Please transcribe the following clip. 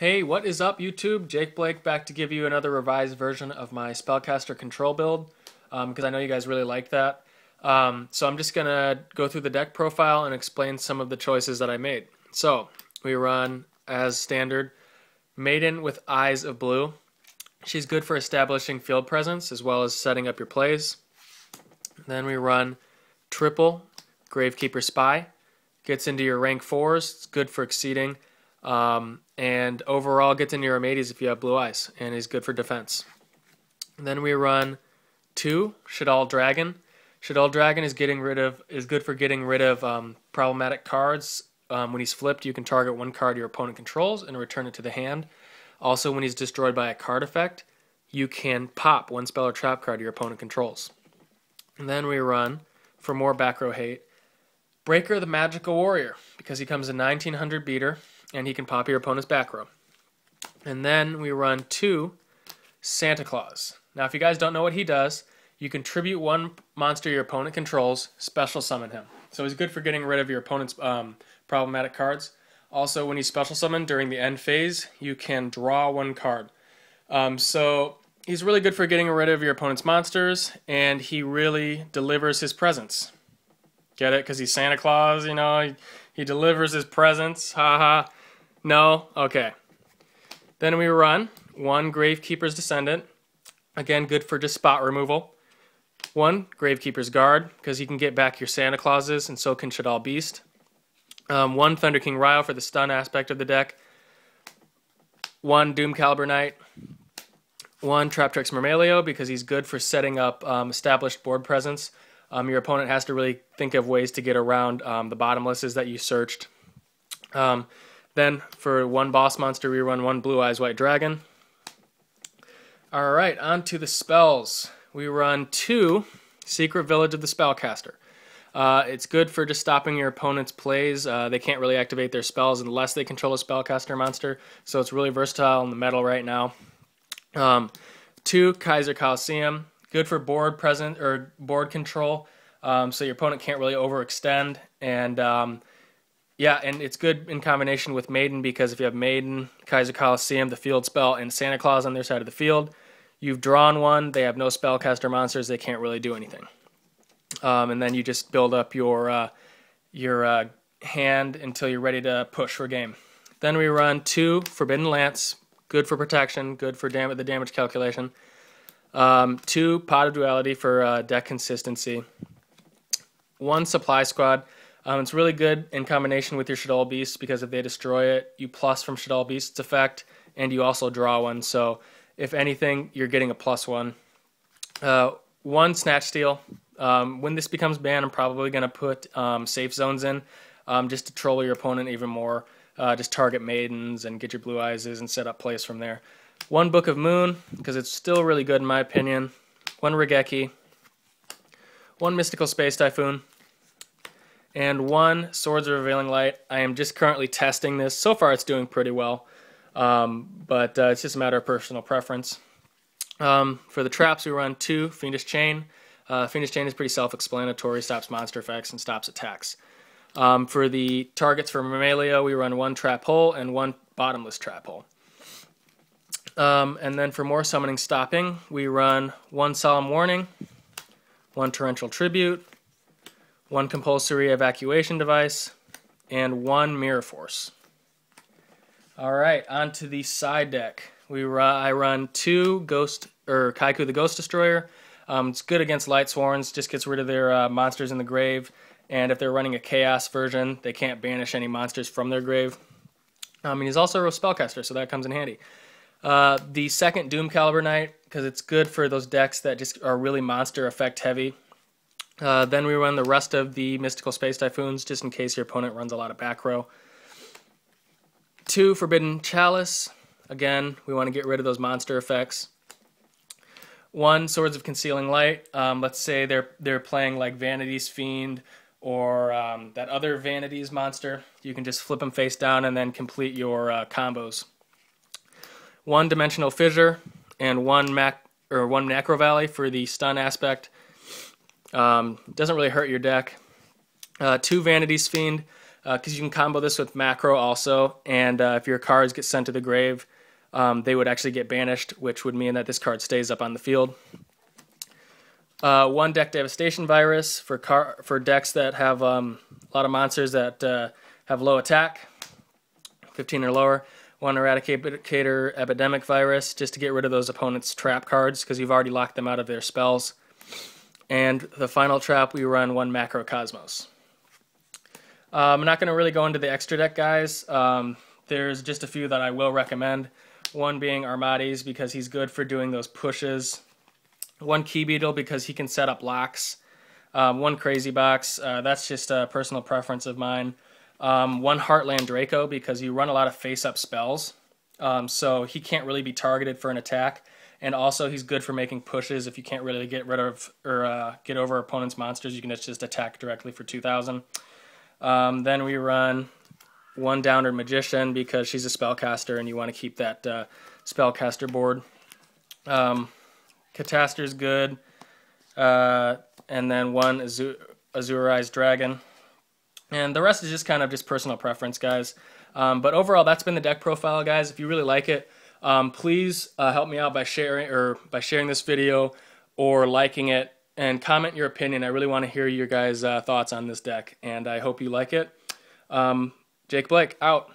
Hey, what is up YouTube? Jake Blake back to give you another revised version of my Spellcaster control build because I know you guys really like that. So I'm just going to go through the deck profile and explain some of the choices that I made. So we run, as standard, Maiden with Eyes of Blue. She's good for establishing field presence as well as setting up your plays. Then we run triple Gravekeeper Spy. Gets into your rank 4s. It's good for exceeding. And overall gets into your mateys if you have blue eyes, and is good for defense. And then we run 2 Shaddoll Dragon. Shaddoll Dragon is good for getting rid of problematic cards. When he's flipped, you can target one card your opponent controls and return it to the hand. Also, when he's destroyed by a card effect, you can pop one spell or trap card your opponent controls. And then we run, for more back row hate, Breaker the Magical Warrior, because he comes a 1900 beater and he can pop your opponent's back row. And then we run 2 Santa Claus. Now, if you guys don't know what he does, you can tribute one monster your opponent controls, special summon him. So he's good for getting rid of your opponent's problematic cards. Also, when he's special summoned during the end phase, you can draw one card. So he's really good for getting rid of your opponent's monsters, and he really delivers his presents. Get it? Because he's Santa Claus, you know, he delivers his presents. Haha. No? Okay. Then we run 1 Gravekeeper's Descendant. Again, good for just spot removal. 1 Gravekeeper's Guard, because he can get back your Santa Clauses, and so can Shaddoll Beast. 1 Thunder King Ryle for the stun aspect of the deck. 1 Doomcaliber Knight. 1 Traptrix Myrmelio, because he's good for setting up established board presence. Your opponent has to really think of ways to get around the bottomlesses that you searched. Then for 1 boss monster, we run 1 Blue Eyes White Dragon. Alright, on to the spells. We run 2 Secret Village of the Spellcaster. It's good for just stopping your opponent's plays. They can't really activate their spells unless they control a Spellcaster monster, so it's really versatile in the metal right now. 2 Kaiser Coliseum. Good for board present or board control, so your opponent can't really overextend. And yeah, and it's good in combination with Maiden, because if you have Maiden, Kaiser Coliseum, the field spell, and Santa Claus on their side of the field, you've drawn one. They have no spellcaster monsters. They can't really do anything. And then you just build up your hand until you're ready to push for game. Then we run 2 Forbidden Lance. Good for protection. Good for the damage calculation. 2 Pot of Duality for deck consistency. 1 Supply Squad. It's really good in combination with your Shaddoll Beast, because if they destroy it, you plus from Shaddoll Beast's effect, and you also draw one. So if anything, you're getting a +1. 1 Snatch Steal. When this becomes banned, I'm probably going to put safe zones in, just to troll your opponent even more. Just target Maidens and get your Blue Eyes and set up plays from there. 1 Book of Moon, because it's still really good in my opinion. 1 Regeki. 1 Mystical Space Typhoon. And 1 Swords of Revealing Light. I am just currently testing this. So far it's doing pretty well, but it's just a matter of personal preference. For the traps, we run 2 Fiendish Chain. Fiendish Chain is pretty self-explanatory, stops monster effects and stops attacks. For the targets for Myrmelio, we run 1 Trap Hole and 1 Bottomless Trap Hole. And then for more summoning stopping, we run 1 Solemn Warning, 1 Torrential Tribute, 1 Compulsory Evacuation Device, and 1 Mirror Force. Alright, on to the side deck. I run 2 Kaiku the Ghost Destroyer. It's good against Light Sworns, just gets rid of their monsters in the grave, and if they're running a Chaos version, they can't banish any monsters from their grave. And he's also a Spellcaster, so that comes in handy. The second Doomcaliber Knight, because it's good for those decks that just are really monster effect heavy. Then we run the rest of the Mystical Space Typhoons, just in case your opponent runs a lot of back row. 2 Forbidden Chalice. Again, we want to get rid of those monster effects. 1 Swords of Concealing Light. Let's say they're playing like Vanity's Fiend or that other Vanity's monster. You can just flip them face down and then complete your combos. 1 Dimensional Fissure and 1 Macro Valley for the stun aspect. Doesn't really hurt your deck. 2 Vanity's Fiend. because you can combo this with macro also, and if your cards get sent to the grave, they would actually get banished, which would mean that this card stays up on the field. One deck devastation virus for decks that have a lot of monsters that have low attack, 15 or lower. One eradicator epidemic virus, just to get rid of those opponents' trap cards, because you've already locked them out of their spells. And the final trap, we run one macrocosmos. I'm not going to really go into the extra deck, guys. There's just a few that I will recommend. One being Armades, because he's good for doing those pushes. One Key Beetle, because he can set up locks. One Crazy Box, that's just a personal preference of mine. One Heartland Draco, because you run a lot of face-up spells, so he can't really be targeted for an attack. And also, he's good for making pushes. If you can't really get rid of or get over opponent's monsters, you can just attack directly for 2,000. Then we run one Downward Magician, because she's a spellcaster, and you want to keep that spellcaster board. Cataster's good, and then one Azurized Dragon. And the rest is just kind of just personal preference, guys. But overall, that's been the deck profile, guys. If you really like it, please help me out by sharing this video or liking it, and comment your opinion. I really want to hear your guys' thoughts on this deck, and I hope you like it. Jake Blake, out.